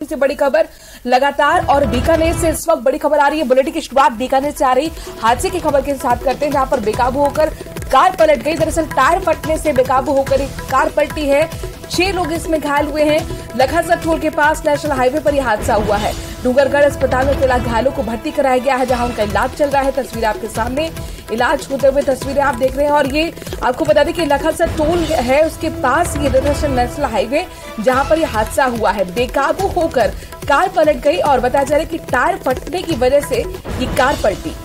से बड़ी खबर लगातार और बीकानेर से इस वक्त बड़ी खबर आ रही है। बुलेटिन की शुरुआत बीकानेर से आ रही हादसे की खबर के साथ करते हैं, जहां पर बेकाबू होकर कार पलट गई। दरअसल टायर फटने से बेकाबू होकर एक कार पलटी है। 6 लोग इसमें घायल हुए हैं। लखनसर टोल के पास नेशनल हाईवे पर यह हादसा हुआ है। डूंगरगढ़ अस्पताल में फिलहाल घायलों को भर्ती कराया गया है, जहां उनका इलाज चल रहा है। तस्वीर आपके सामने इलाज होते हुए तस्वीरें आप देख रहे हैं। और ये आपको बता दें कि लखनसर टोल है, उसके पास ये दरअसल नेशनल हाईवे जहां पर यह हादसा हुआ है। बेकाबू होकर कार पलट गई और बताया जा रहा है कि टायर फटने की वजह से ये कार पलटी।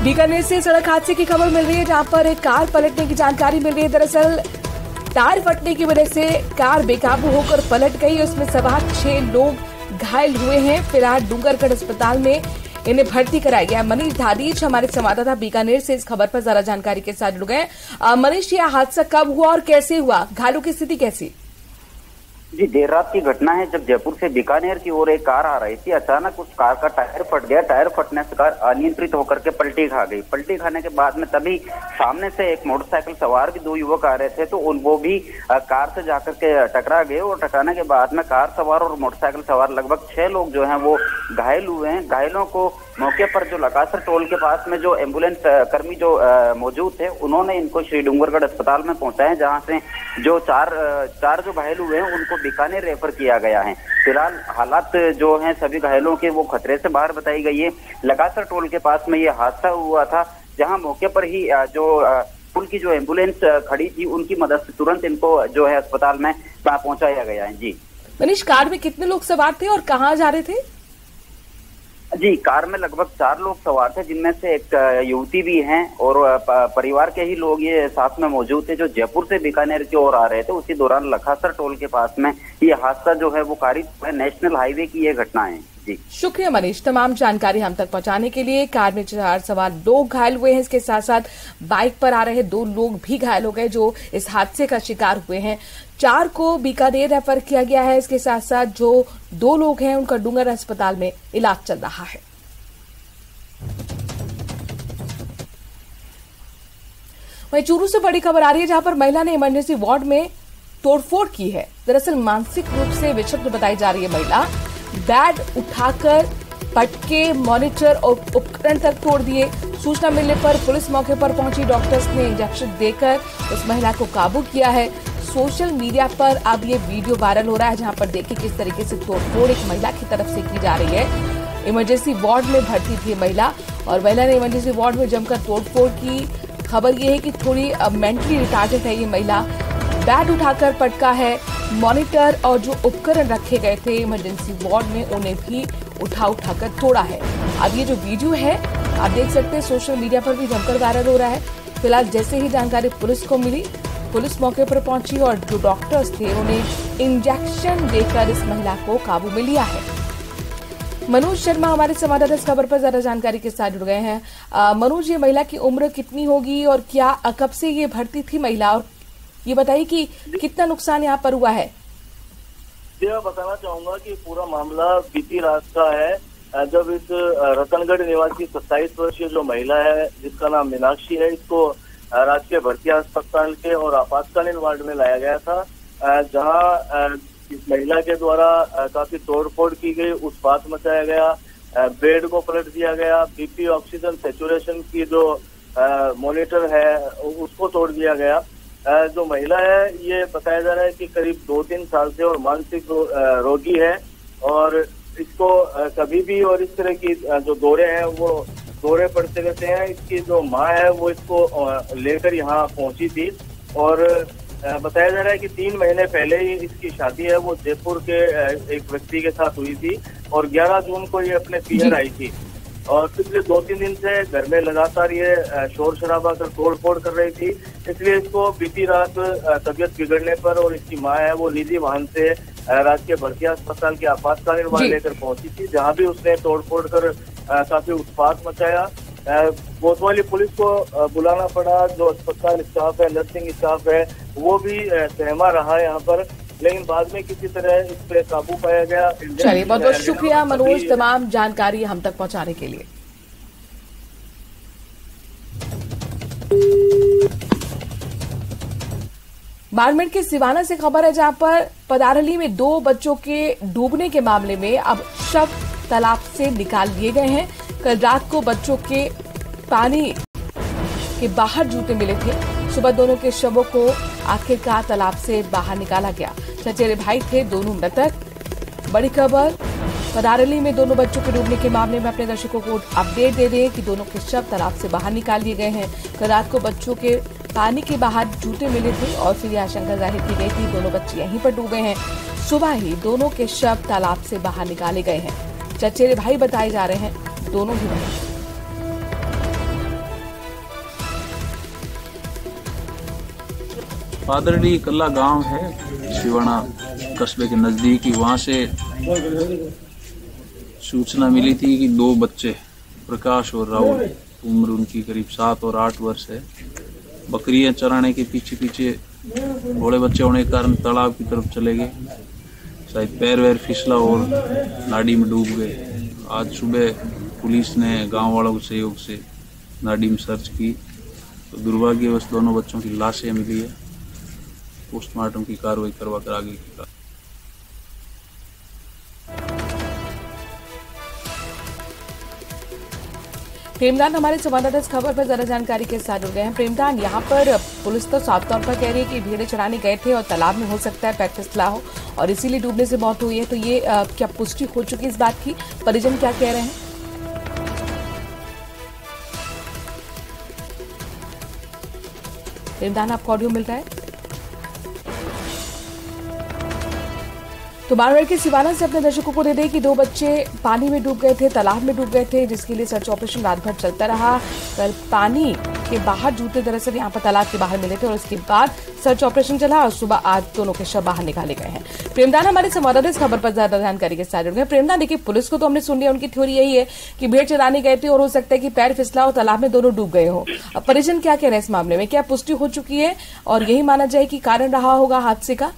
बीकानेर से सड़क हादसे की खबर मिल रही है, जहां पर एक कार पलटने की जानकारी मिल रही है। दरअसल टायर फटने की वजह से कार बेकाबू होकर पलट गई। उसमें सवार 6 लोग घायल हुए हैं। फिलहाल डूंगरगढ़ अस्पताल में इन्हें भर्ती कराया गया। मनीष धादीच हमारे संवाददाता बीकानेर से इस खबर पर ज्यादा जानकारी के साथ जुड़ गए। मनीष, यह हादसा कब हुआ और कैसे हुआ? घायलों की स्थिति कैसी? जी, देर रात की घटना है, जब जयपुर से बीकानेर की ओर एक कार आ रही थी। अचानक उस कार का टायर फट गया। टायर फटने से कार अनियंत्रित होकर के पलटी खा गई। पलटी खाने के बाद में तभी सामने से एक मोटरसाइकिल सवार भी 2 युवक आ रहे थे, तो वो भी कार से जाकर के टकरा गए। और टकराने के बाद में कार सवार और मोटरसाइकिल सवार लगभग 6 लोग जो हैं वो घायल हुए हैं। घायलों को मौके पर जो लकासर टोल के पास में जो एम्बुलेंस कर्मी जो मौजूद थे, उन्होंने इनको श्री डूंगरगढ़ अस्पताल में पहुंचाया, जहां से जो चार जो घायल हुए हैं उनको बीकानेर रेफर किया गया है। फिलहाल हालात जो हैं सभी घायलों के वो खतरे से बाहर बताई गई है। लकासर टोल के पास में ये हादसा हुआ था, जहां मौके पर ही जो पुल की जो एम्बुलेंस खड़ी थी, उनकी मदद से तुरंत इनको जो है अस्पताल में पहुंचाया गया है। जी मनीष, कार में कितने लोग सवार थे और कहाँ जा रहे थे? जी, कार में लगभग 4 लोग सवार थे, जिनमें से एक युवती भी हैं और परिवार के ही लोग ये साथ में मौजूद थे, जो जयपुर से बीकानेर की ओर आ रहे थे। उसी दौरान लखासर टोल के पास में ये हादसा जो है वो कारित है। नेशनल हाईवे की ये घटना है। जी शुक्रिया मनीष, तमाम जानकारी हम तक पहुंचाने के लिए। कार में 4 सवार लोग घायल हुए हैं। इसके साथ साथ बाइक पर आ रहे 2 लोग भी घायल हो गए, जो इस हादसे का शिकार हुए हैं। 4 को बीकानेर रेफर किया गया है। इसके साथ साथ जो 2 लोग हैं उनका डूंगर अस्पताल में इलाज चल रहा है। वहीं चूरू से बड़ी खबर आ रही है, जहां पर महिला ने इमरजेंसी वार्ड में तोड़फोड़ की है। दरअसल मानसिक रूप से विक्षिप्त बताई जा रही है महिला। बेड उठाकर पटके, मॉनिटर और उपकरण तक तोड़ दिए। सूचना मिलने पर पुलिस मौके पर पहुंची। डॉक्टर्स ने इंजेक्शन देकर उस महिला को काबू किया है। सोशल मीडिया पर अब ये वीडियो वायरल हो रहा है, जहां पर देखिए किस तरीके से तोड़फोड़ एक महिला की तरफ से की जा रही है। इमरजेंसी वार्ड में भर्ती थी महिला, और महिला ने इमरजेंसी वार्ड में जमकर तोड़फोड़ की। खबर ये है कि थोड़ी मेंटली रिटार्डेड है ये महिला। बेड उठाकर पटका है, मॉनिटर और जो उपकरण रखे गए थे इमरजेंसी वार्ड में, उन्हें भी उठाकर तोड़ा है। अब ये जो वीडियो है आप देख सकते हैं, सोशल मीडिया पर भी जमकर वायरल हो रहा है। फिलहाल जैसे ही जानकारी पुलिस को मिली, पुलिस मौके पर पहुंची और जो डॉक्टर्स थे उन्हें इंजेक्शन देकर इस महिला को काबू में लिया है। मनोज शर्मा हमारे संवाददाता इस खबर पर ज्यादा जानकारी के साथ जुड़ गए हैं। मनोज, ये महिला की उम्र कितनी होगी और क्या कब से ये भर्ती थी महिला, और ये बताइए कि कितना नुकसान यहाँ पर हुआ है? मैं बताना चाहूंगा कि पूरा मामला बीती रात का है, जब इस रतनगढ़ निवासी 27 वर्षीय जो महिला है, जिसका नाम मीनाक्षी है, इसको राजकीय भर्ती अस्पताल के और आपातकालीन वार्ड में लाया गया था, जहां इस महिला के द्वारा काफी तोड़फोड़ की गई, उत्पात मचाया गया, बेड को पलट दिया गया, बीपी ऑक्सीजन सेचुरेशन की जो मॉनिटर है उसको तोड़ दिया गया। जो महिला है ये बताया जा रहा है कि करीब 2-3 साल से और मानसिक रोगी है, और इसको कभी भी और इस तरह की जो दौरे हैं वो दौरे पड़ते रहते हैं। इसकी जो माँ है वो इसको लेकर यहाँ पहुंची थी, और बताया जा रहा है कि 3 महीने पहले ही इसकी शादी है वो जयपुर के एक व्यक्ति के साथ हुई थी, और 11 जून को ये अपने पियर आई थी। और पिछले 2-3 दिन से घर में लगातार ये शोर शराबा कर तोड़फोड़ कर रही थी, इसलिए इसको बीती रात तबीयत बिगड़ने पर और इसकी माँ है वो निजी वाहन से राजकीय भर्ती अस्पताल के आपातकालीन वार्ड लेकर पहुंची थी, जहां भी उसने तोड़फोड़ कर काफी उत्पात मचाया। कोतवाली पुलिस को बुलाना पड़ा, जो अस्पताल स्टाफ है, नर्सिंग स्टाफ है, वो भी सहमा रहा है यहाँ पर, लेकिन बाद में किसी तरह इस पे काबू पाया गया। चलिए, बहुत बहुत शुक्रिया मनोज, तमाम जानकारी हम तक पहुंचाने के लिए। बाड़मेर के सिवाना से खबर है, जहां पर पदारली में 2 बच्चों के डूबने के मामले में अब शव तालाब से निकाल लिए गए हैं। कल रात को बच्चों के पानी के बाहर जूते मिले थे। सुबह दोनों के शवों को आखिरकार तालाब से बाहर निकाला गया। चचेरे भाई थे दोनों मृतक। बड़ी खबर, पदारली में दोनों बच्चों के डूबने के मामले में अपने दर्शकों को अपडेट दे दें कि दोनों के शव तालाब से बाहर निकाल लिए गए हैं। कल रात को बच्चों के पानी के बाहर जूते मिले थे और फिर यह आशंका जाहिर की गई थी दोनों बच्चे यहीं पर डूबे हैं। सुबह ही दोनों के शव तालाब से बाहर निकाले गए हैं। चचेरे भाई बताए जा रहे हैं दोनों ही भाई। पादरडी कल्ला गांव है, सिवाना कस्बे के नजदीक ही। वहां से सूचना मिली थी कि 2 बच्चे, प्रकाश और राहुल, उम्र उनकी करीब 7 और 8 वर्ष है, बकरियां चराने के पीछे पीछे थोड़े बच्चे होने के कारण तालाब की तरफ चले गए। शायद पैर वैर फिसला और नाडी में डूब गए। आज सुबह पुलिस ने गांव वालों के सहयोग से नाडी में सर्च की तो दुर्भाग्यवश दोनों बच्चों की लाशें मिली है। पोस्टमार्टम की कार्रवाई करवाकर आगे की। प्रेमदान हमारे संवाददाता इस खबर पर ज्यादा जानकारी के साथ जुड़ गए हैं। प्रेमदान, यहाँ पर पुलिस तो साफ तौर पर कह रही है कि भेड़ें चराने गए थे और तालाब में हो सकता है पैर फिसला हो और इसीलिए डूबने से मौत हुई है। तो ये क्या पुष्टि हो चुकी इस बात की? परिजन क्या कह रहे हैं? प्रेमदान, आपको ऑडियो मिल रहा है? तो बाड़मेर के सिवाना से अपने दर्शकों को दे दें कि 2 बच्चे पानी में डूब गए थे, तालाब में डूब गए थे, जिसके लिए सर्च ऑपरेशन रात भर चलता रहा। कल पानी के बाहर जूते दरअसल यहाँ पर तालाब के बाहर मिले थे और इसके बाद सर्च ऑपरेशन चला और सुबह आज दोनों के शव बाहर निकाले गए हैं। प्रेमदान हमारे संवाददाता इस खबर पर ज्यादा जानकारी के साथ जुड़ गए। प्रेमदान, देखिए, पुलिस को तो हमने सुन लिया, उनकी थ्योरी यही है कि भेड़ चराने गए थे और हो सकता है कि पैर फिसला और तालाब में दोनों डूब गए हो। अब परिजन क्या कह रहे हैं इस मामले में? क्या पुष्टि हो चुकी है और यही माना जाए कि कारण रहा होगा हादसे का?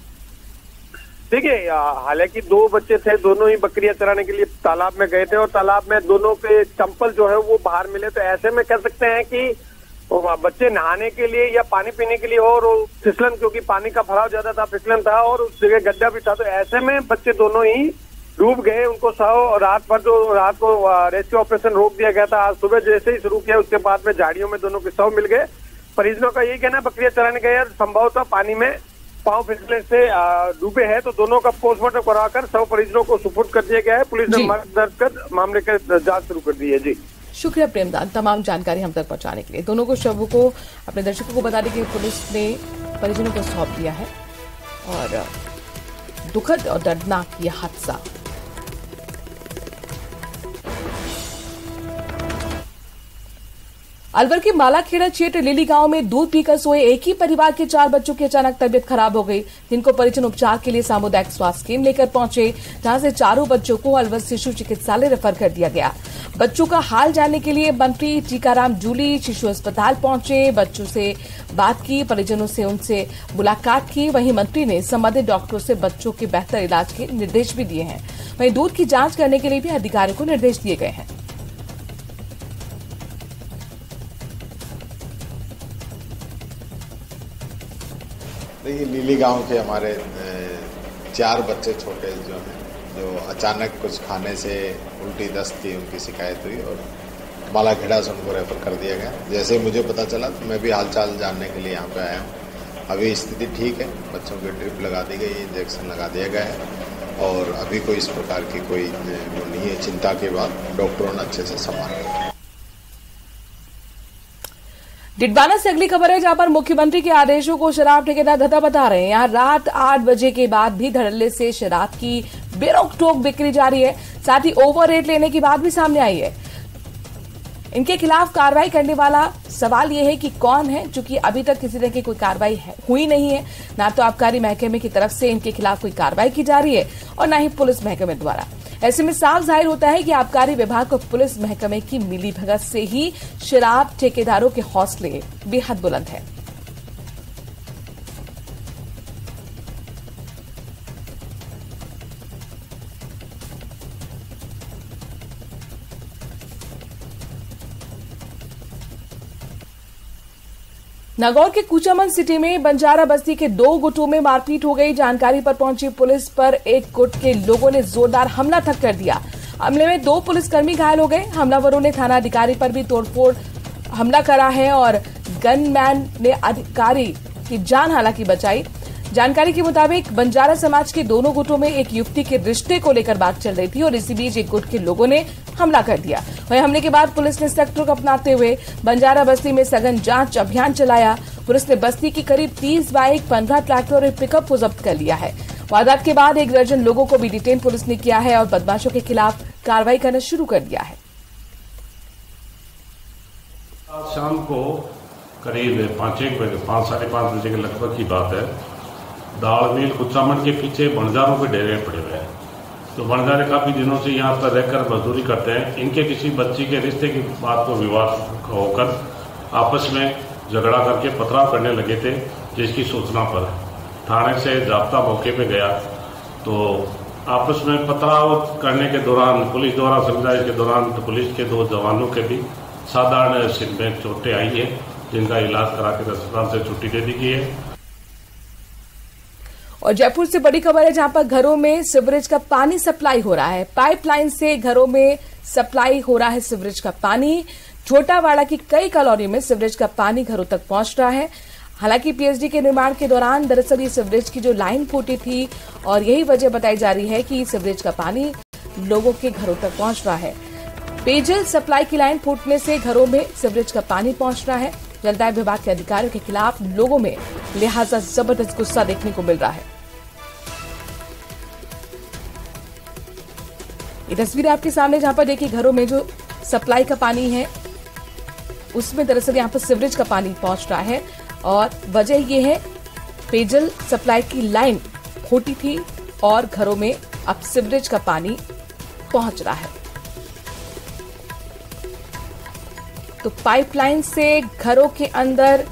देखिए, हालांकि 2 बच्चे थे, दोनों ही बकरियां चराने के लिए तालाब में गए थे और तालाब में दोनों के चंपल जो है वो बाहर मिले। तो ऐसे में कह सकते हैं कि बच्चे नहाने के लिए या पानी पीने के लिए हो और फिसलन, क्योंकि पानी का भराव ज्यादा था, फिसलन था और उस जगह गड्ढा भी था, तो ऐसे में बच्चे दोनों ही डूब गए। उनको रात को रेस्क्यू ऑपरेशन रोक दिया गया था। आज सुबह जैसे ही शुरू किया उसके बाद में झाड़ियों में दोनों के शव मिल गए। परिजनों का यही कहना, बकरियां चराने गए और संभवतः पानी में पांव फिसलने से डूबे हैं, तो दोनों का पोस्टमार्टम कराकर शव परिजनों को सुपुर्द कर दिया गया है। पुलिस ने मामला दर्ज कर मामले की जांच शुरू कर दी है। जी, शुक्रिया प्रेमदान, तमाम जानकारी हम तक पहुंचाने के लिए। दोनों को शवों को अपने दर्शकों को बता दें कि पुलिस ने परिजनों को सौंप दिया है और दुखद और दर्दनाक यह हादसा। अलवर के मालाखेड़ा क्षेत्र लिली गांव में दूध पीकर सोए एक ही परिवार के 4 बच्चों की अचानक तबीयत खराब हो गई, जिनको परिजन उपचार के लिए सामुदायिक स्वास्थ्य केंद्र लेकर पहुंचे, जहां से चारों बच्चों को अलवर शिशु चिकित्सालय रेफर कर दिया गया। बच्चों का हाल जानने के लिए मंत्री टीकाराम जूली शिशु अस्पताल पहुंचे, बच्चों से बात की, परिजनों से उनसे मुलाकात की। वहीं मंत्री ने संबंधित डॉक्टरों से बच्चों के बेहतर इलाज के निर्देश भी दिए हैं। वहीं दूध की जांच करने के लिए भी अधिकारियों को निर्देश दिए गए हैं। देखिए, लीली गांव के हमारे 4 बच्चे छोटे जो हैं, जो अचानक कुछ खाने से उल्टी दस्त की उनकी शिकायत हुई और मालाखेड़ा से उनको रेफर कर दिया गया। जैसे मुझे पता चला तो मैं भी हालचाल जानने के लिए यहाँ पे आया हूँ। अभी स्थिति ठीक है, बच्चों की ड्रिप लगा दी गई, इंजेक्शन लगा दिया गया है और अभी कोई इस प्रकार की कोई वो नहीं है। चिंता के बाद डॉक्टरों ने अच्छे से संभाला। डिडवाना से अगली खबर है, जहां पर मुख्यमंत्री के आदेशों को शराब ठेकेदार धत्ता बता रहे हैं। यहां रात 8 बजे के बाद भी धड़ल्ले से शराब की बेरोक टोक बिक्री जारी है, साथ ही ओवर रेट लेने की बात भी सामने आई है। इनके खिलाफ कार्रवाई करने वाला सवाल यह है कि कौन है, चूंकि अभी तक किसी तरह की कोई कार्रवाई हुई नहीं है। ना तो आबकारी महकमे की तरफ से इनके खिलाफ कोई कार्रवाई की जा रही है और न ही पुलिस महकमे द्वारा। ऐसे में साफ जाहिर होता है कि आबकारी विभाग और पुलिस महकमे की मिलीभगत से ही शराब ठेकेदारों के हौसले बेहद बुलंद हैं। नागौर के कुचामन सिटी में बंजारा बस्ती के 2 गुटों में मारपीट हो गई। जानकारी पर पहुंची पुलिस पर एक गुट के लोगों ने जोरदार हमला तक कर दिया। हमले में 2 पुलिसकर्मी घायल हो गए। हमलावरों ने थाना अधिकारी पर भी तोड़फोड़ हमला करा है और गनमैन ने अधिकारी की जान हालांकि बचाई। जानकारी के मुताबिक बंजारा समाज के दोनों गुटों में एक युवती के रिश्ते को लेकर बात चल रही थी और इसी बीच एक गुट के लोगों ने हमला कर दिया। वहीं हमले के बाद पुलिस ने सख्त रुख अपनाते हुए बंजारा बस्ती में सघन जांच अभियान चलाया। पुलिस ने बस्ती की करीब 30 बाइक, 15 ट्रैक्टर और एक पिकअप को जब्त कर लिया है। वारदात के बाद 1 दर्जन लोगों को भी डिटेन पुलिस ने किया है और बदमाशों के खिलाफ कार्रवाई करना शुरू कर दिया है। शाम को करीब 5 साढ़े 5 बजे के लगभग की बात है। दाल मिल कुचामन के पीछे बंजारों के डेरे पड़े हुए हैं। तो बंजारे काफी दिनों से यहाँ पर रहकर मजदूरी करते हैं। इनके किसी बच्ची के रिश्ते की बात को विवाद होकर आपस में झगड़ा करके पथराव करने लगे थे, जिसकी सूचना पर थाने से जाब्ता मौके पे गया। तो आपस में पथराव करने के दौरान पुलिस द्वारा समझाइश के दौरान तो पुलिस के 2 जवानों के भी साधारण सिर में चोटें आई है, जिनका इलाज करा के अस्पताल से छुट्टी दे दी गई है। और जयपुर से बड़ी खबर है, जहां पर घरों में सीवरेज का पानी सप्लाई हो रहा है। पाइपलाइन से घरों में सप्लाई हो रहा है सीवरेज का पानी। छोटावाड़ा की कई कॉलोनी में सीवरेज का पानी घरों तक पहुंच रहा है। हालांकि पीएचडी के निर्माण के दौरान दरअसल ये सीवरेज की जो लाइन फूटी थी और यही वजह बताई जा रही है कि सीवरेज का पानी लोगों के घरों तक पहुंच रहा है। पेयजल सप्लाई की लाइन फूटने से घरों में सीवरेज का पानी पहुंच रहा है। जलदाय विभाग के अधिकारियों के खिलाफ लोगों में लिहाजा जबरदस्त गुस्सा देखने को मिल रहा है। ये तस्वीर आपके सामने, जहां पर देखिए घरों में जो सप्लाई का पानी है उसमें दरअसल यहां पर सीवरेज का पानी पहुंच रहा है और वजह यह है पेयजल सप्लाई की लाइन फूटी थी और घरों में अब सीवरेज का पानी पहुंच रहा है। तो पाइपलाइन से घरों के अंदर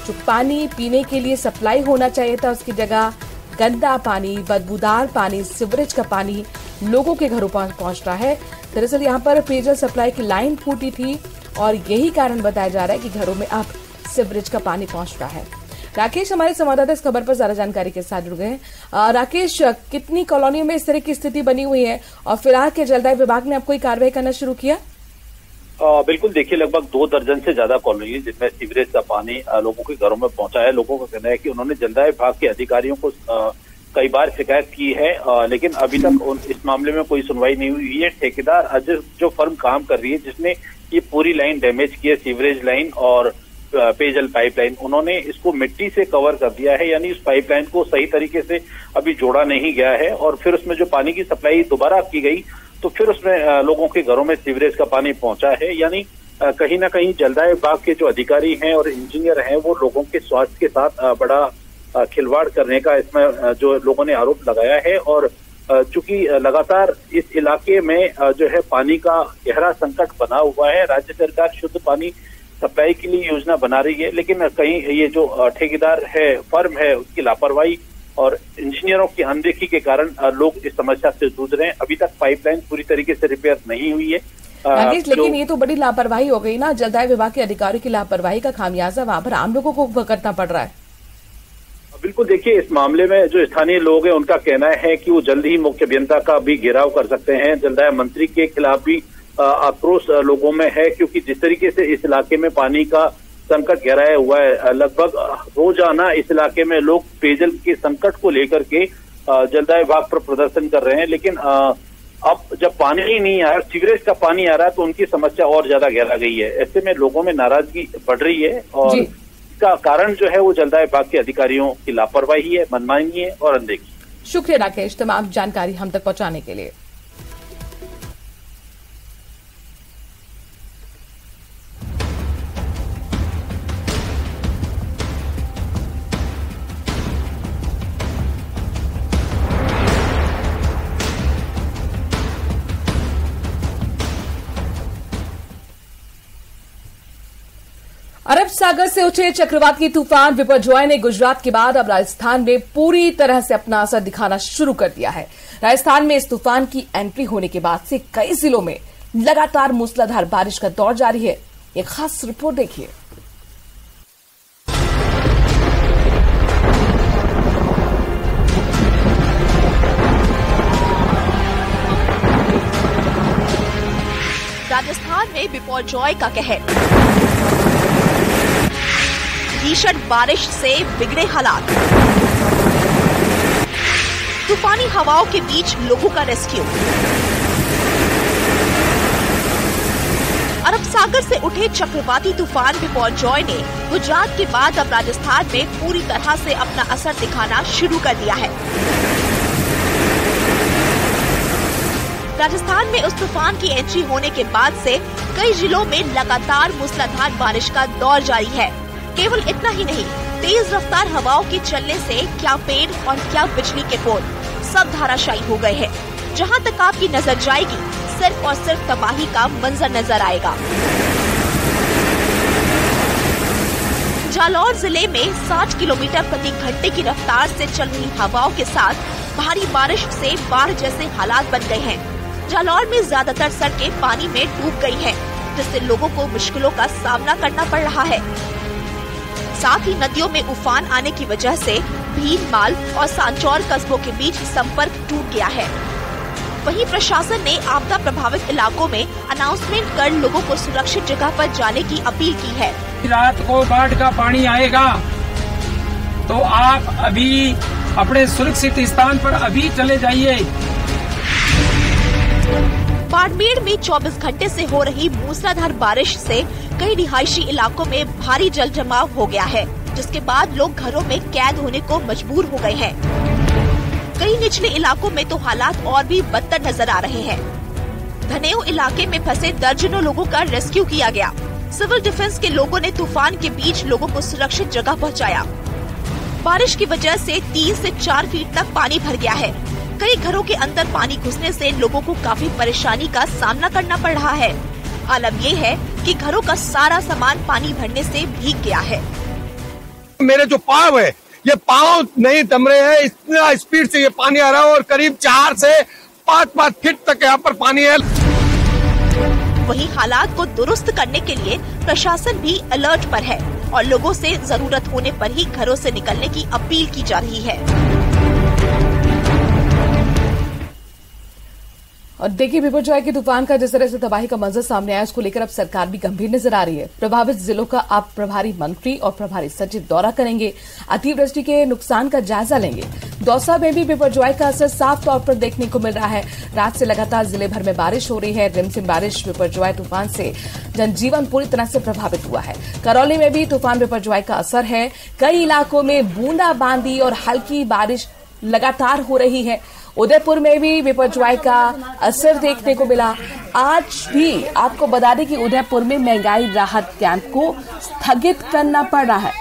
जो पानी पीने के लिए सप्लाई होना चाहिए था उसकी जगह गंदा पानी, बदबूदार पानी, सीवरेज का पानी लोगों के घरों पर पहुंच रहा है। दरअसल यहां पर पेयजल सप्लाई की लाइन फूटी थी और यही कारण बताया जा रहा है कि घरों में अब सीवरेज का पानी पहुंच रहा है। राकेश हमारे संवाददाता इस खबर पर ज्यादा जानकारी के साथ जुड़ गए हैं। राकेश, कितनी कॉलोनियों में इस तरह की स्थिति बनी हुई है और फिलहाल के जलदाय विभाग ने अब कोई कार्रवाई करना शुरू किया? बिल्कुल, देखिए लगभग 2 दर्जन से ज्यादा कॉलोनी जिनमें सीवरेज का पानी लोगों के घरों में पहुंचा है। लोगों का कहना है कि उन्होंने जलदाय विभाग के अधिकारियों को कई बार शिकायत की है, लेकिन अभी तक इस मामले में कोई सुनवाई नहीं हुई है। ठेकेदार जो फर्म काम कर रही है जिसने ये पूरी लाइन डैमेज की है, सीवरेज लाइन और पेयजल पाइपलाइन, उन्होंने इसको मिट्टी से कवर कर दिया है, यानी उस पाइपलाइन को सही तरीके से अभी जोड़ा नहीं गया है और फिर उसमें जो पानी की सप्लाई दोबारा की गई तो फिर उसमें लोगों के घरों में सीवरेज का पानी पहुंचा है। यानी कहीं ना कहीं जलदाय विभाग के जो अधिकारी हैं और इंजीनियर हैं वो लोगों के स्वास्थ्य के साथ बड़ा खिलवाड़ करने का इसमें जो लोगों ने आरोप लगाया है। और चूंकि लगातार इस इलाके में जो है पानी का गहरा संकट बना हुआ है, राज्य सरकार शुद्ध पानी सप्लाई के लिए योजना बना रही है, लेकिन कहीं ये जो ठेकेदार है, फर्म है, उसकी लापरवाही और इंजीनियरों की अनदेखी के कारण लोग इस समस्या से जूझ रहे हैं। अभी तक पाइपलाइन पूरी तरीके से रिपेयर नहीं हुई है। लेकिन ये तो बड़ी लापरवाही हो गई ना, जलदाय विभाग के अधिकारियों की लापरवाही का खामियाजा वहां पर आम लोगों को भुगतना पड़ रहा है। बिल्कुल, देखिए इस मामले में जो स्थानीय लोग हैं उनका कहना है कि वो जल्द ही मुख्य अभियंता का भी घेराव कर सकते हैं। जलदाय मंत्री के खिलाफ भी आक्रोश लोगों में है, क्योंकि जिस तरीके से इस इलाके में पानी का संकट गहराया हुआ है, लगभग रोजाना इस इलाके में लोग पेयजल के संकट को लेकर के जलदाय विभाग पर प्रदर्शन कर रहे हैं। लेकिन अब जब पानी ही नहीं आ रहा, सीवरेज का पानी आ रहा है, तो उनकी समस्या और ज्यादा गहरा गई है। ऐसे में लोगों में नाराजगी बढ़ रही है और इसका कारण जो है वो जलदाय विभाग के अधिकारियों की लापरवाही है, मनमानी है और अनदेखी। शुक्रिया राकेश, तमाम जानकारी हम तक पहुंचाने के लिए। अरब सागर से उठे चक्रवाती तूफान बिपरजॉय ने गुजरात के बाद अब राजस्थान में पूरी तरह से अपना असर दिखाना शुरू कर दिया है। राजस्थान में इस तूफान की एंट्री होने के बाद से कई जिलों में लगातार मूसलाधार बारिश का दौर जारी है। एक खास रिपोर्ट देखिए। में बिपरजॉय का कहर। भीषण बारिश से बिगड़े हालात। तूफानी हवाओं के बीच लोगों का रेस्क्यू। अरब सागर से उठे चक्रवाती तूफान बिपरजॉय ने गुजरात के बाद अब राजस्थान में पूरी तरह से अपना असर दिखाना शुरू कर दिया है। राजस्थान में उस तूफान की एंट्री होने के बाद से कई जिलों में लगातार मूसलाधार बारिश का दौर जारी है। केवल इतना ही नहीं, तेज रफ्तार हवाओं के चलने से क्या पेड़ और क्या बिजली के पोल सब धराशायी हो गए हैं। जहां तक आपकी नजर जाएगी सिर्फ और सिर्फ तबाही का मंजर नजर आएगा। जालौर जिले में 60 किलोमीटर प्रति घंटे की रफ्तार से चल रही हवाओं के साथ भारी बारिश से बाढ़ जैसे हालात बन गए हैं। जालौर में ज्यादातर सड़कें पानी में डूब गई हैं, जिससे लोगों को मुश्किलों का सामना करना पड़ रहा है। साथ ही नदियों में उफान आने की वजह से भील माल और सांचौर कस्बों के बीच संपर्क टूट गया है। वहीं प्रशासन ने आपदा प्रभावित इलाकों में अनाउंसमेंट कर लोगों को सुरक्षित जगह पर जाने की अपील की है। रात को बाढ़ का पानी आएगा तो आप अभी अपने सुरक्षित स्थान पर अभी चले जाइए। बाड़मेर में 24 घंटे से हो रही मूसलाधार बारिश से कई रिहायशी इलाकों में भारी जल जमाव हो गया है, जिसके बाद लोग घरों में कैद होने को मजबूर हो गए हैं। कई निचले इलाकों में तो हालात और भी बदतर नजर आ रहे हैं। धनेऊ इलाके में फंसे दर्जनों लोगों का रेस्क्यू किया गया। सिविल डिफेंस के लोगों ने तूफान के बीच लोगों को सुरक्षित जगह पहुंचाया। बारिश की वजह से 3 से 4 फीट तक पानी भर गया है। कई घरों के अंदर पानी घुसने से लोगों को काफी परेशानी का सामना करना पड़ रहा है। आलम ये है कि घरों का सारा सामान पानी भरने से भीग गया है। मेरे जो पाँव है, ये पाँव नहीं दम रहे हैं, इतना स्पीड से ये पानी आ रहा है और करीब 4 से 5 फीट तक यहाँ पर पानी है। वहीं हालात को दुरुस्त करने के लिए प्रशासन भी अलर्ट पर है और लोगों से जरूरत होने पर ही घरों से निकलने की अपील की जा रही है। और देखिए, बिपरजॉय के तूफान का जिस तरह से तबाही का मंजर सामने आया, उसको लेकर अब सरकार भी गंभीर नजर आ रही है। प्रभावित जिलों का अब प्रभारी मंत्री और प्रभारी सचिव दौरा करेंगे, अतिवृष्टि के नुकसान का जायजा लेंगे। दौसा में भी बिपरजॉय का असर साफ तौर पर देखने को मिल रहा है। रात से लगातार जिले भर में बारिश हो रही है। रिमझिम बारिश बिपरजॉय तूफान से जनजीवन पूरी तरह से प्रभावित हुआ है। करौली में भी तूफान बिपरजॉय का असर है। कई इलाकों में बूंदाबांदी और हल्की बारिश लगातार हो रही है। उदयपुर में भी बिपरजॉय का असर देखने को मिला। आज भी आपको बता दें कि उदयपुर में महंगाई राहत कैंप को स्थगित करना पड़ रहा है।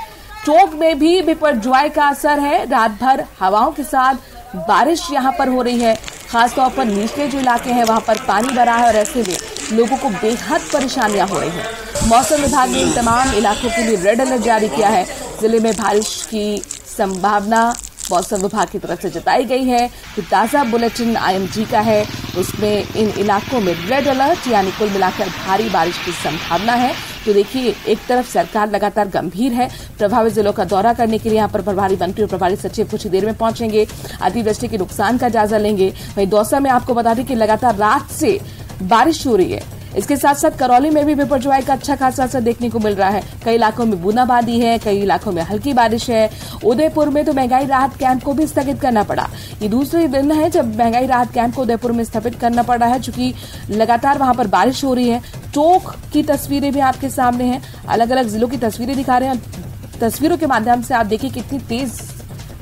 टोंक में भी बिपरजॉय का असर है। रात भर हवाओं के साथ बारिश यहां पर हो रही है। खासतौर पर निचले जो इलाके हैं वहां पर पानी भरा है और ऐसे में लोगों को बेहद परेशानियां हो रही हैं। मौसम विभाग ने इन तमाम इलाकों के लिए रेड अलर्ट जारी किया है। जिले में बारिश की संभावना मौसम विभाग की तरफ से जताई गई है। तो ताजा बुलेटिन आईएमजी का है, उसमें इन इलाकों में रेड अलर्ट यानी कुल मिलाकर भारी बारिश की संभावना है। तो देखिए, एक तरफ सरकार लगातार गंभीर है। प्रभावित जिलों का दौरा करने के लिए यहाँ पर प्रभारी मंत्री और प्रभारी सचिव कुछ ही देर में पहुंचेंगे, अतिवृष्टि के नुकसान का जायजा लेंगे। वहीं दौसा में आपको बता दें कि लगातार रात से बारिश हो रही है। इसके साथ साथ करौली में भी बिपरजॉय का अच्छा खासा असर देखने को मिल रहा है। कई इलाकों में बूंदाबांदी है, कई इलाकों में हल्की बारिश है। उदयपुर में तो महंगाई राहत कैंप को भी स्थगित करना पड़ा। ये दूसरे दिन है जब महंगाई राहत कैंप को उदयपुर में स्थगित करना पड़ रहा है, चूंकि लगातार वहां पर बारिश हो रही है। टोंक की तस्वीरें भी आपके सामने हैं, अलग अलग जिलों की तस्वीरें दिखा रहे हैं। तस्वीरों के माध्यम से आप देखिए कितनी तेज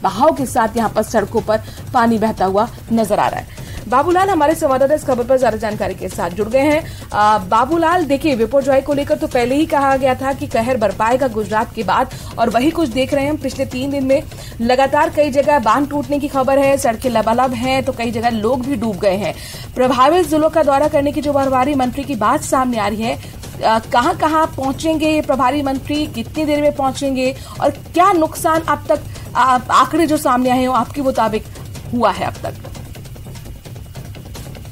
बहाव के साथ यहाँ पर सड़कों पर पानी बहता हुआ नजर आ रहा है। बाबूलाल हमारे संवाददाता इस खबर पर ज्यादा जानकारी के साथ जुड़ गए हैं। बाबूलाल, देखिए, बिपरजॉय को लेकर तो पहले ही कहा गया था कि कहर बरपाएगा गुजरात के बाद, और वही कुछ देख रहे हैं हम। पिछले 3 दिन में लगातार कई जगह बांध टूटने की खबर है, सड़कें लबालब हैं, तो कई जगह लोग भी डूब गए हैं। प्रभावित जिलों का दौरा करने की जो प्रभारी मंत्री की बात सामने आ रही है, कहां कहां पहुंचेंगे ये प्रभारी मंत्री, कितनी देर में पहुंचेंगे, और क्या नुकसान अब तक आंकड़े जो सामने आए हैं आपके मुताबिक हुआ है अब तक?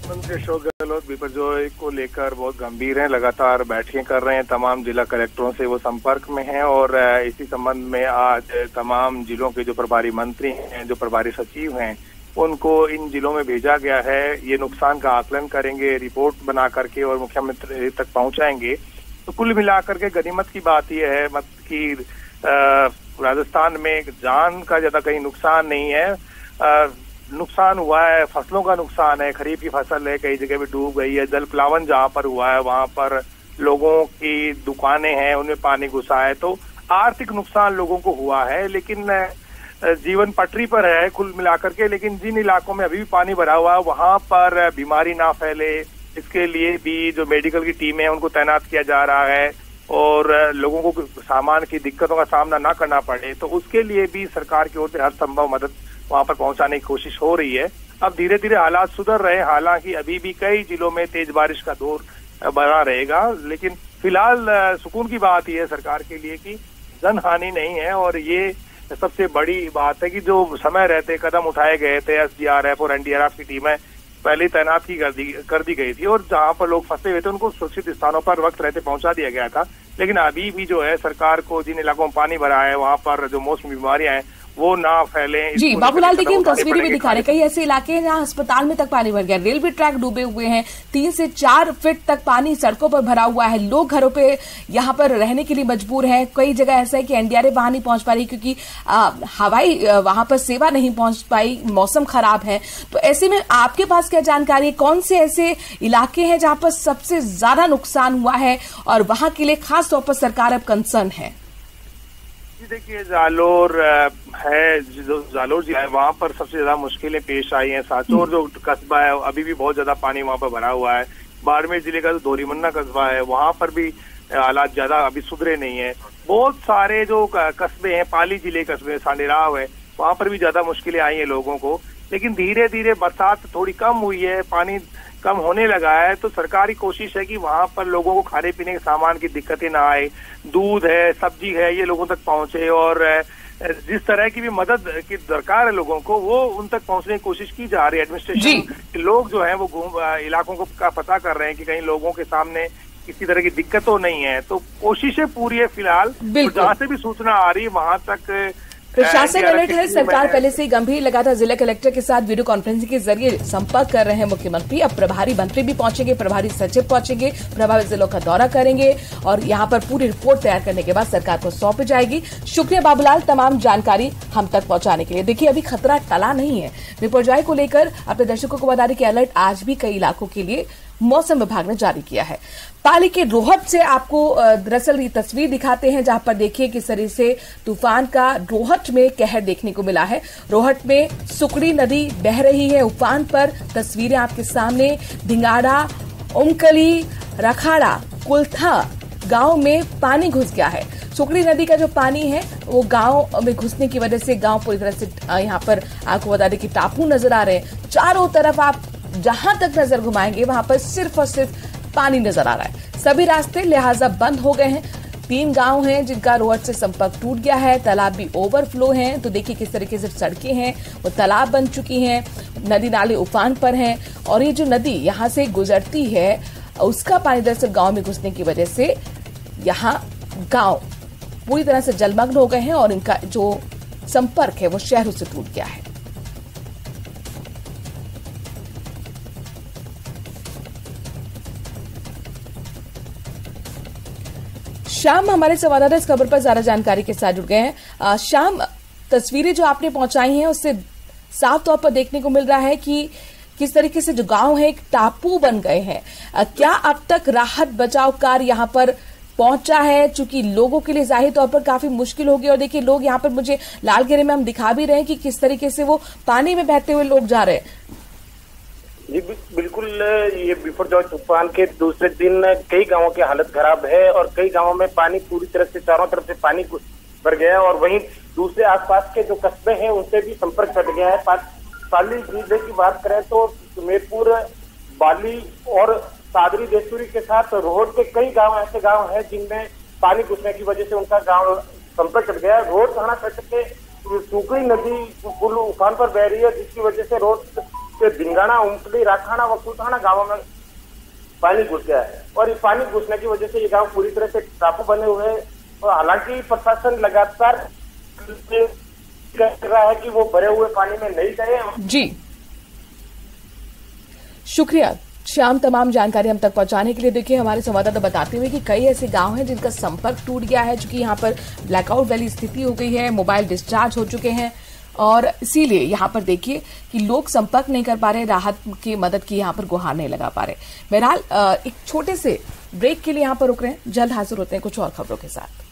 मंत्री अशोक गहलोत बिपरजॉय को लेकर बहुत गंभीर हैं, लगातार बैठकें कर रहे हैं। तमाम जिला कलेक्टरों से वो संपर्क में हैं और इसी संबंध में आज तमाम जिलों के जो प्रभारी मंत्री हैं, जो प्रभारी सचिव हैं, उनको इन जिलों में भेजा गया है। ये नुकसान का आकलन करेंगे, रिपोर्ट बना करके और मुख्यमंत्री तक पहुंचाएंगे। तो कुल मिलाकर के गनीमत की बात यह है कि राजस्थान में जान का ज्यादा कहीं नुकसान नहीं है। नुकसान हुआ है, फसलों का नुकसान है, खरीफ की फसल है कई जगह भी डूब गई है। जल प्लावन जहां पर हुआ है वहां पर लोगों की दुकानें हैं उनमें पानी घुसा है, तो आर्थिक नुकसान लोगों को हुआ है। लेकिन जीवन पटरी पर है कुल मिलाकर के। लेकिन जिन इलाकों में अभी भी पानी भरा हुआ है वहां पर बीमारी ना फैले, इसके लिए भी जो मेडिकल की टीम है उनको तैनात किया जा रहा है और लोगों को सामान की दिक्कतों का सामना ना करना पड़े, तो उसके लिए भी सरकार की ओर से हर संभव मदद वहां पर पहुंचाने की कोशिश हो रही है। अब धीरे धीरे हालात सुधर रहे हैं, हालांकि अभी भी कई जिलों में तेज बारिश का दौर बना रहेगा। लेकिन फिलहाल सुकून की बात यह है सरकार के लिए कि जन हानि नहीं है, और ये सबसे बड़ी बात है कि जो समय रहते कदम उठाए गए थे, SDRF और NDRF की टीमें पहले ही तैनात कर दी गई थी और जहां पर लोग फंसे हुए थे उनको सुरक्षित स्थानों पर वक्त रहते पहुंचा दिया गया था। लेकिन अभी भी जो है सरकार को जिन इलाकों में पानी भरा है वहां पर जो मौसमी बीमारियां हैं वो ना फैले। जी बाबूलाल, देखिए हम तस्वीरें भी दिखा रहे हैं, कई ऐसे इलाके हैं जहां अस्पताल में तक पानी भर गया, रेलवे ट्रैक डूबे हुए हैं, 3 से 4 फीट तक पानी सड़कों पर भरा हुआ है, लोग घरों पे यहां पर रहने के लिए मजबूर हैं। कई जगह ऐसा है कि NDRF वहां नहीं पहुंच पा रही क्योंकि हवाई वहां पर सेवा नहीं पहुंच पाई, मौसम खराब है। तो ऐसे में आपके पास क्या जानकारी है, कौन से ऐसे इलाके हैं जहां पर सबसे ज्यादा नुकसान हुआ है और वहां के लिए खास तौर पर सरकार अब कंसर्न है? देखिए जालोर है, जो जालोर जिला है वहां पर सबसे ज्यादा मुश्किलें पेश आई हैं। सांचौर जो कस्बा है अभी भी बहुत ज्यादा पानी वहां पर भरा हुआ है। बाड़मेर जिले का जो दोरीमन्ना कस्बा है वहां पर भी हालात ज्यादा अभी सुधरे नहीं है। बहुत सारे जो कस्बे हैं, पाली जिले कस्बे सांडेराव है, वहां पर भी ज्यादा मुश्किलें आई हैं लोगों को। लेकिन धीरे धीरे बरसात थोड़ी कम हुई है, पानी कम होने लगा है, तो सरकारी कोशिश है कि वहां पर लोगों को खाने पीने के सामान की दिक्कतें ना आए, दूध है, सब्जी है, ये लोगों तक पहुंचे और जिस तरह की भी मदद की दरकार है लोगों को वो उन तक पहुंचने की कोशिश की जा रही है। एडमिनिस्ट्रेशन लोग जो है वो इलाकों को का पता कर रहे हैं कि कहीं लोगों के सामने किसी तरह की दिक्कत तो नहीं है, तो कोशिशें पूरी है फिलहाल। जहां से भी सूचना आ रही है वहां तक प्रशासन अलर्ट है। सरकार पहले से ही गंभीर लगातार जिला कलेक्टर के साथ वीडियो कॉन्फ्रेंसिंग के जरिए संपर्क कर रहे हैं मुख्यमंत्री। अब प्रभारी मंत्री भी पहुंचेंगे, प्रभारी सचिव पहुंचेंगे, प्रभावित जिलों का दौरा करेंगे और यहां पर पूरी रिपोर्ट तैयार करने के बाद सरकार को सौंपी जाएगी। शुक्रिया बाबूलाल तमाम जानकारी हम तक पहुंचाने के लिए। देखिए अभी खतरा टला नहीं है। विपर्जय को लेकर अपने दर्शकों को बता दें कि अलर्ट आज भी कई इलाकों के लिए मौसम विभाग ने जारी किया है। पाली के रोहट से आपको दरअसल ये तस्वीर दिखाते हैं जहां पर देखिए किस तरह से तूफान का रोहट में कहर देखने को मिला है। रोहट में सुकड़ी नदी बह रही है उफान पर, तस्वीरें आपके सामने। धिंगाड़ा, उमकली, रखाड़ा, कुलथा गांव में पानी घुस गया है। सुकड़ी नदी का जो पानी है वो गांव में घुसने की वजह से गांव पूरी तरह से यहाँ पर आपको बता दें कि टापू नजर आ रहे हैं। चारों तरफ आप जहां तक नजर घुमाएंगे वहां पर सिर्फ और सिर्फ पानी नजर आ रहा है। सभी रास्ते लिहाजा बंद हो गए हैं। 3 गांव हैं जिनका रोहट से संपर्क टूट गया है। तालाब भी ओवरफ्लो हैं, तो देखिए किस तरीके से सड़कें हैं वो तालाब बन चुकी हैं, नदी नाले उफान पर हैं और ये जो नदी यहाँ से गुजरती है उसका पानी दरअसल गांव में घुसने की वजह से यहाँ गांव पूरी तरह से जलमग्न हो गए हैं और इनका जो संपर्क है वो शहरों से टूट गया है। शाम हमारे संवाददाता इस खबर पर ज्यादा जानकारी के साथ जुड़ गए हैं। शाम, तस्वीरें जो आपने पहुंचाई हैं उससे साफ तौर पर देखने को मिल रहा है कि किस तरीके से जो गांव है एक टापू बन गए हैं। क्या अब तक राहत बचाव कार्य यहां पर पहुंचा है? चूंकि लोगों के लिए जाहिर तौर पर काफी मुश्किल होगी और देखिए लोग यहां पर मुझे लालगेरे में हम दिखा भी रहे हैं कि किस तरीके से वो पानी में बहते हुए लोग जा रहे हैं। जी बिल्कुल, ये बिपरजॉय तूफान के दूसरे दिन कई गांवों की हालत खराब है और कई गांवों में पानी पूरी तरह से चारों तरफ से पानी भर गया है और वहीं दूसरे आसपास के जो कस्बे हैं उनसे भी संपर्क कट गया है। पाली जिले की बात करें तो सुमेरपुर, बाली और सादरी देशुरी के साथ रोहट के कई गांव ऐसे गांव हैं जिनमें पानी घुसने की वजह से उनका गांव संपर्क कट गया है। रोहट थाना क्षेत्र के सुकड़ी नदी पुल उफान पर बह रही है जिसकी वजह से रोहट के धिंगाड़ा, उमकली, राखाना व कुलथाना गांवों में पानी घुस गया है और इस पानी घुसने की वजह से ये गांव पूरी तरह से टापू बने हुए हैं। और हालांकि प्रशासन लगातार कर रहा है कि वो भरे हुए पानी में नहीं गए। जी शुक्रिया श्याम तमाम जानकारी हम तक पहुंचाने के लिए। देखिए हमारे संवाददाता बताते हुए कि कई ऐसे गांव हैं जिनका संपर्क टूट गया है, चूंकि यहां पर ब्लैकआउट वाली स्थिति हो गई है, मोबाइल डिस्चार्ज हो चुके हैं और इसीलिए यहां पर देखिए कि लोग संपर्क नहीं कर पा रहे, राहत की मदद की यहां पर गुहार नहीं लगा पा रहे। बहरहाल एक छोटे से ब्रेक के लिए यहां पर रुक रहे हैं, जल्द हाजिर होते हैं कुछ और खबरों के साथ।